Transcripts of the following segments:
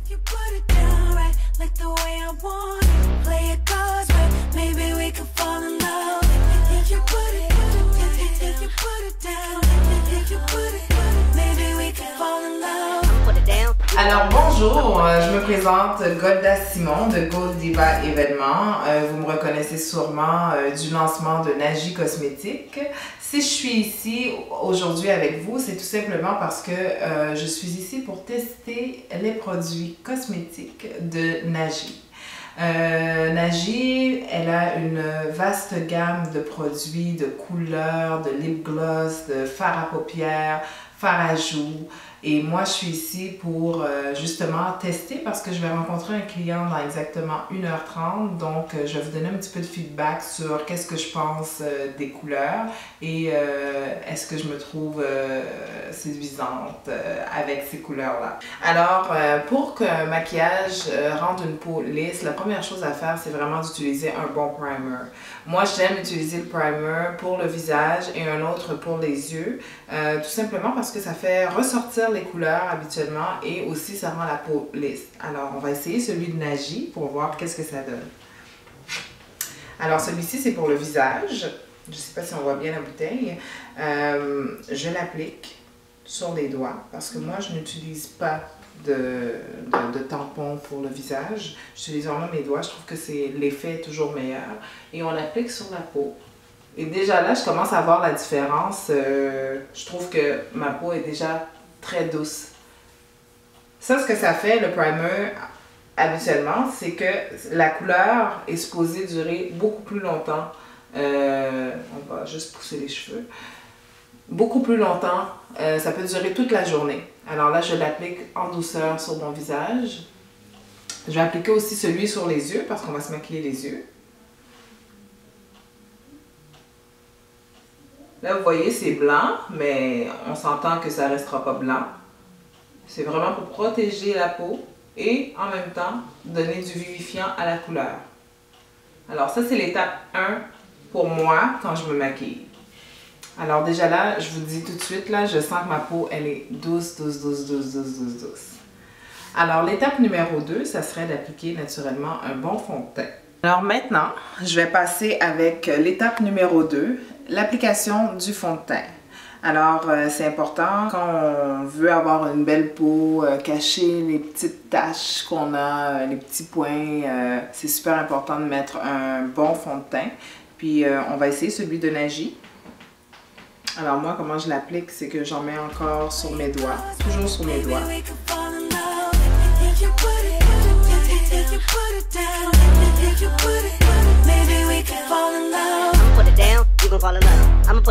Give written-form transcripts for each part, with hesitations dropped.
If you put it down right, like the way I want it, play it God's way, maybe we can fall in love. If you put it, if you put it down, if you put it, maybe we can fall in love. Put it down. Alors bonjour, je me présente Golda Simon de Gold Diva Événements. Vous me reconnaissez sûrement du lancement de Naji Cosmétiques. Si je suis ici aujourd'hui avec vous, c'est tout simplement parce que je suis ici pour tester les produits cosmétiques de Naji. Naji, elle a une vaste gamme de produits, de couleurs, de lip gloss, de fard à paupières, fard à joues. Et moi, je suis ici pour justement tester parce que je vais rencontrer un client dans exactement 1h30. Donc, je vais vous donner un petit peu de feedback sur qu'est-ce que je pense des couleurs et est-ce que je me trouve séduisante avec ces couleurs-là. Alors, pour qu'un maquillage rende une peau lisse, la première chose à faire, c'est vraiment d'utiliser un bon primer. Moi, j'aime utiliser le primer pour le visage et un autre pour les yeux, tout simplement parce que ça fait ressortir les couleurs habituellement et aussi ça rend la peau lisse. Alors, on va essayer celui de Naji pour voir qu'est-ce que ça donne. Alors, celui-ci, c'est pour le visage. Je ne sais pas si on voit bien la bouteille. Je l'applique sur les doigts parce que moi, je n'utilise pas de tampon pour le visage. J'utilise vraiment mes doigts. Je trouve que l'effet est toujours meilleur. Et on l'applique sur la peau. Et déjà là, je commence à voir la différence. Je trouve que ma peau est déjà très douce. Ça, ce que ça fait, le primer, habituellement, c'est que la couleur est supposée durer beaucoup plus longtemps. On va juste pousser les cheveux. Beaucoup plus longtemps. Ça peut durer toute la journée. Alors là, je l'applique en douceur sur mon visage. Je vais appliquer aussi celui sur les yeux parce qu'on va se maquiller les yeux. Là, vous voyez, c'est blanc, mais on s'entend que ça ne restera pas blanc. C'est vraiment pour protéger la peau et en même temps donner du vivifiant à la couleur. Alors ça, c'est l'étape 1 pour moi quand je me maquille. Alors déjà là, je vous dis tout de suite, là, je sens que ma peau, elle est douce, douce, douce, douce, douce, douce, douce. Alors l'étape numéro 2, ça serait d'appliquer naturellement un bon fond de teint. Alors maintenant, je vais passer avec l'étape numéro 2, l'application du fond de teint. Alors, c'est important quand on veut avoir une belle peau, cacher les petites taches qu'on a, les petits points. C'est super important de mettre un bon fond de teint. Puis, on va essayer celui de Naji. Alors moi, comment je l'applique, c'est que j'en mets encore sur mes doigts, toujours sur mes doigts.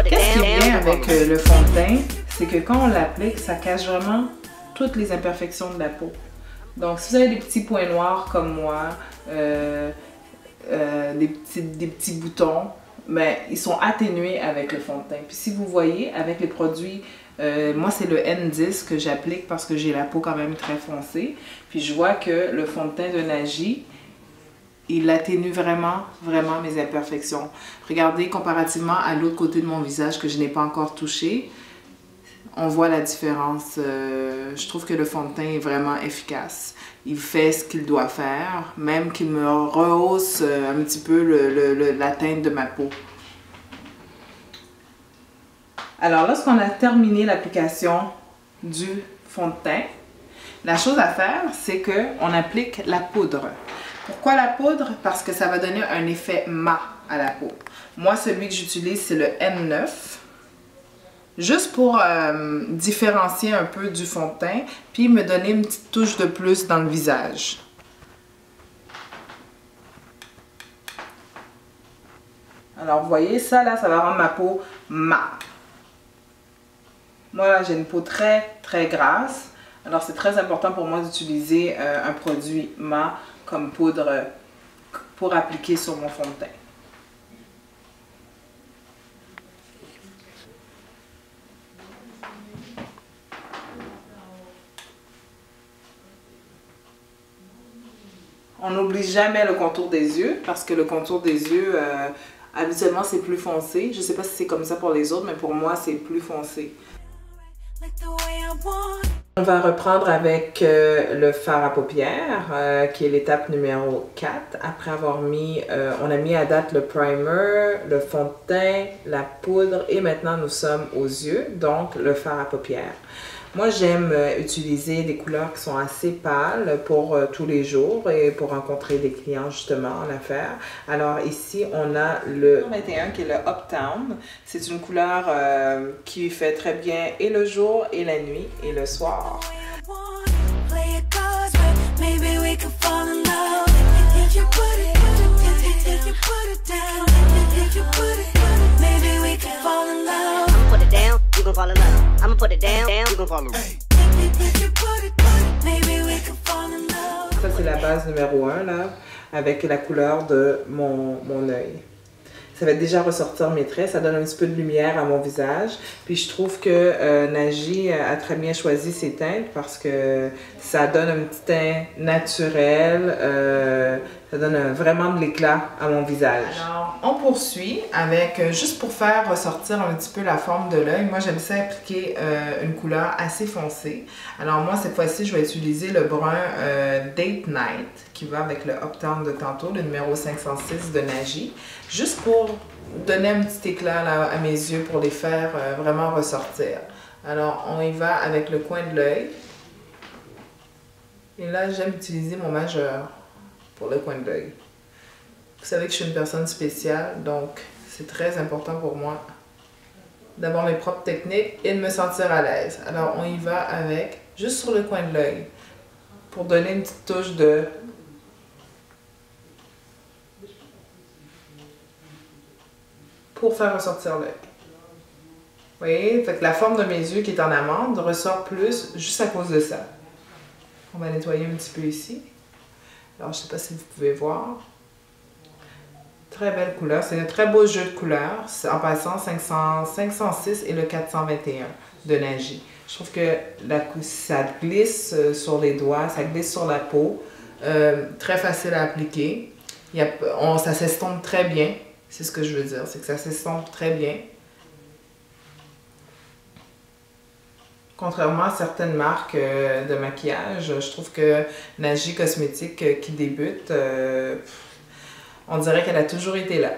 Qu'est-ce qui est bien avec le fond de teint, c'est que quand on l'applique, ça cache vraiment toutes les imperfections de la peau. Donc si vous avez des petits points noirs comme moi, des petits boutons, mais ils sont atténués avec le fond de teint. Puis si vous voyez, avec les produits, moi c'est le N10 que j'applique parce que j'ai la peau quand même très foncée. Puis je vois que le fond de teint de Naji, il atténue vraiment, vraiment mes imperfections. Regardez, comparativement à l'autre côté de mon visage que je n'ai pas encore touché, on voit la différence. Je trouve que le fond de teint est vraiment efficace. Il fait ce qu'il doit faire, même qu'il me rehausse un petit peu la teinte de ma peau. Alors, lorsqu'on a terminé l'application du fond de teint, la chose à faire, c'est qu'on applique la poudre. Pourquoi la poudre? Parce que ça va donner un effet mat à la peau. Moi, celui que j'utilise, c'est le M9. Juste pour différencier un peu du fond de teint, puis me donner une petite touche de plus dans le visage. Alors, vous voyez, ça, là, ça va rendre ma peau mat. Moi, là, j'ai une peau très, très grasse. Alors, c'est très important pour moi d'utiliser un produit mat comme poudre pour appliquer sur mon fond de teint. On n'oublie jamais le contour des yeux parce que le contour des yeux, habituellement, c'est plus foncé. Je ne sais pas si c'est comme ça pour les autres, mais pour moi, c'est plus foncé. On va reprendre avec le fard à paupières, qui est l'étape numéro 4. Après avoir mis, on a mis à date le primer, le fond de teint, la poudre et maintenant nous sommes aux yeux, donc le fard à paupières. Moi, j'aime utiliser des couleurs qui sont assez pâles pour tous les jours et pour rencontrer des clients justement en affaires. Alors ici, on a le 21 qui est le Uptown. C'est une couleur qui fait très bien et le jour et la nuit et le soir. Ça, c'est la base numéro 1 là, avec la couleur de mon œil. Ça va déjà ressortir mes traits, ça donne un petit peu de lumière à mon visage. Puis je trouve que Naji a très bien choisi ses teintes parce que ça donne un petit teint naturel, ça donne vraiment de l'éclat à mon visage. Alors, on poursuit avec, juste pour faire ressortir un petit peu la forme de l'œil, moi j'aime ça appliquer une couleur assez foncée. Alors moi cette fois-ci, je vais utiliser le brun Date Night qui va avec le Uptown de tantôt, le numéro 506 de Naji. Juste pour donner un petit éclat là, à mes yeux pour les faire vraiment ressortir. Alors, on y va avec le coin de l'œil. Et là, j'aime utiliser mon majeur pour le coin de l'œil. Vous savez que je suis une personne spéciale, donc c'est très important pour moi d'avoir mes propres techniques et de me sentir à l'aise. Alors, on y va avec, juste sur le coin de l'œil, pour donner une petite touche de... pour faire ressortir l'œil. Vous voyez? Fait que la forme de mes yeux qui est en amande ressort plus juste à cause de ça. On va nettoyer un petit peu ici. Alors, je ne sais pas si vous pouvez voir. Très belle couleur. C'est un très beau jeu de couleurs. En passant 506 et le 421 de Naji. Je trouve que ça glisse sur les doigts, ça glisse sur la peau. Très facile à appliquer. Ça s'estompe très bien. C'est ce que je veux dire, c'est que ça s'estompe très bien. Contrairement à certaines marques de maquillage, je trouve que Naji Cosmétique qui débute, on dirait qu'elle a toujours été là.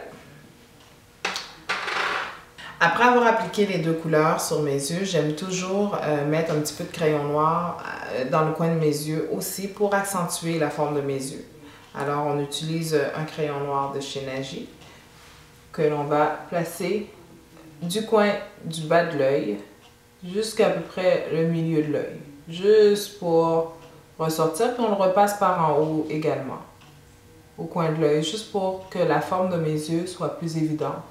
Après avoir appliqué les deux couleurs sur mes yeux, j'aime toujours mettre un petit peu de crayon noir dans le coin de mes yeux aussi pour accentuer la forme de mes yeux. Alors on utilise un crayon noir de chez Naji que l'on va placer du coin du bas de l'œil jusqu'à peu près le milieu de l'œil. Juste pour ressortir, puis on le repasse par en haut également. Au coin de l'œil, juste pour que la forme de mes yeux soit plus évidente.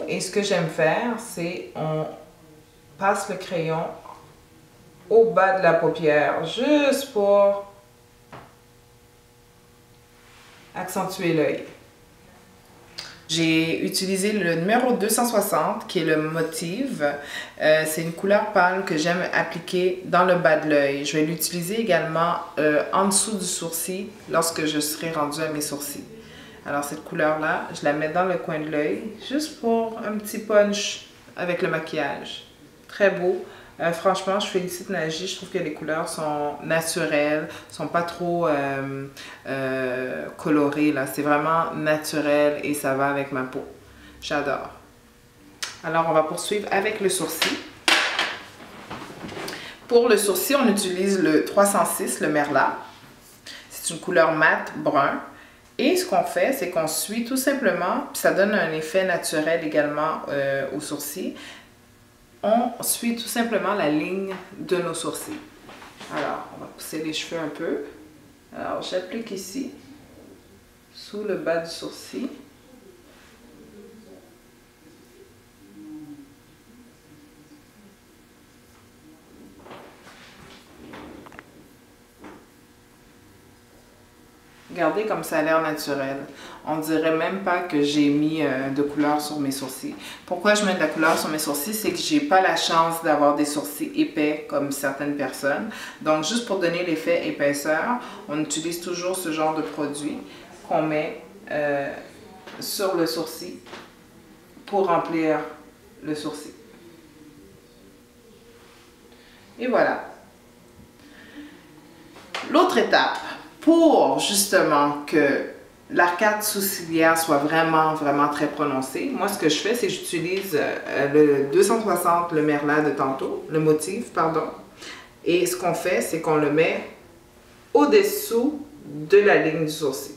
Et ce que j'aime faire, c'est on passe le crayon au bas de la paupière, juste pour accentuer l'œil. J'ai utilisé le numéro 260 qui est le Motive. C'est une couleur pâle que j'aime appliquer dans le bas de l'œil. Je vais l'utiliser également en dessous du sourcil lorsque je serai rendue à mes sourcils. Alors cette couleur-là, je la mets dans le coin de l'œil juste pour un petit punch avec le maquillage. Très beau. Franchement, je félicite Naji. Je trouve que les couleurs sont naturelles, sont pas trop colorées. C'est vraiment naturel et ça va avec ma peau. J'adore. Alors, on va poursuivre avec le sourcil. Pour le sourcil, on utilise le 306, le Merlat. C'est une couleur mat brun. Et ce qu'on fait, c'est qu'on suit tout simplement, puis ça donne un effet naturel également au sourcil. On suit tout simplement la ligne de nos sourcils. Alors, on va pousser les cheveux un peu. Alors, j'applique ici, sous le bas du sourcil. Regardez comme ça a l'air naturel. On dirait même pas que j'ai mis de couleur sur mes sourcils. Pourquoi je mets de la couleur sur mes sourcils? C'est que j'ai pas la chance d'avoir des sourcils épais comme certaines personnes. Donc, juste pour donner l'effet épaisseur, on utilise toujours ce genre de produit qu'on met sur le sourcil pour remplir le sourcil. Et voilà. L'autre étape, pour justement que l'arcade sourcilière soit vraiment très prononcée, moi ce que je fais, c'est que j'utilise le 260, le Merlin de tantôt, le motif, pardon. Et ce qu'on fait, c'est qu'on le met au-dessous de la ligne du sourcil.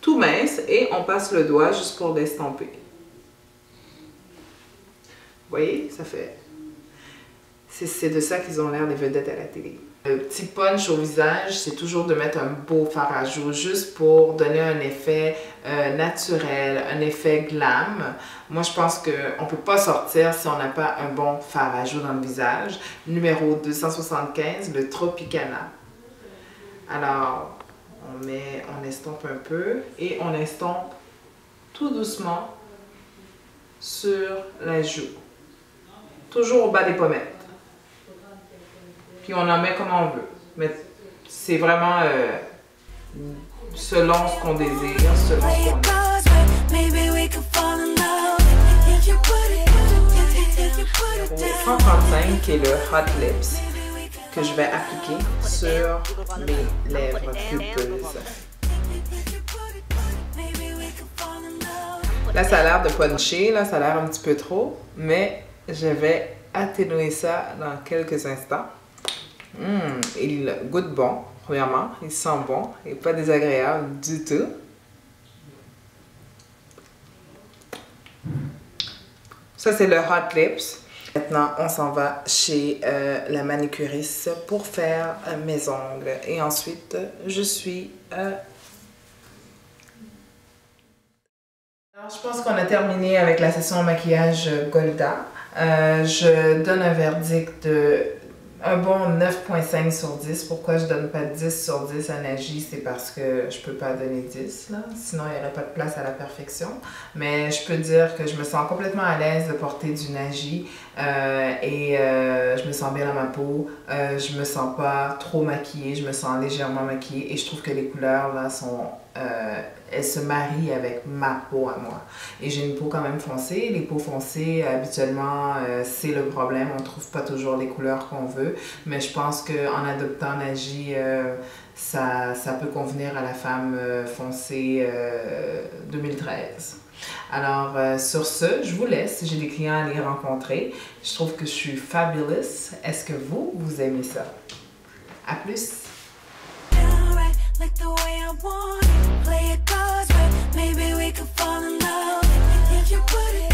Tout mince, et on passe le doigt juste pour l'estomper. Vous voyez, ça fait... C'est de ça qu'ils ont l'air, les vedettes à la télé. Le petit punch au visage, c'est toujours de mettre un beau fard à joues, juste pour donner un effet naturel, un effet glam. Moi, je pense qu'on ne peut pas sortir si on n'a pas un bon fard à joues dans le visage. Numéro 275, le Tropicana. Alors, on estompe un peu et on estompe tout doucement sur la joue. Toujours au bas des pommettes. Puis on en met comme on veut. Mais c'est vraiment selon ce qu'on désire, selon ce qu'on a. 135 qui est le Hot Lips que je vais appliquer sur mes lèvres pulpeuses. Là, ça a l'air de puncher, là, ça a l'air un petit peu trop, mais je vais atténuer ça dans quelques instants. Il goûte bon, premièrement, il sent bon, il n'est pas désagréable du tout. Ça, c'est le Hot Lips. Maintenant, on s'en va chez la manicuriste pour faire mes ongles. Et ensuite, je suis... Alors, je pense qu'on a terminé avec la session maquillage Golda. Je donne un verdict de un bon 9.5 sur 10. Pourquoi je donne pas 10 sur 10 à Naji? C'est parce que je peux pas donner 10, là. Sinon il n'y aurait pas de place à la perfection. Mais je peux dire que je me sens complètement à l'aise de porter du Naji je me sens bien dans ma peau. Je me sens pas trop maquillée, je me sens légèrement maquillée et je trouve que les couleurs là sont... elles se marient avec ma peau à moi. Et j'ai une peau quand même foncée. Les peaux foncées, habituellement, c'est le problème. On ne trouve pas toujours les couleurs qu'on veut. Mais je pense qu'en adoptant Naji, ça peut convenir à la femme foncée 2013. Alors, sur ce, je vous laisse. J'ai des clients à les rencontrer. Je trouve que je suis fabulous. Est-ce que vous aimez ça? À plus! Like the way I want it, play it God's way, maybe we could fall in love. If you put it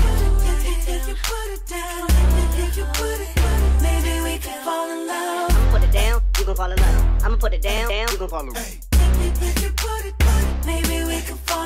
down, if you put it, maybe we could fall in love. I'ma put it down, you gon' fall in love. I'ma put it down, you gon' fall in love. If you put it, maybe we could fall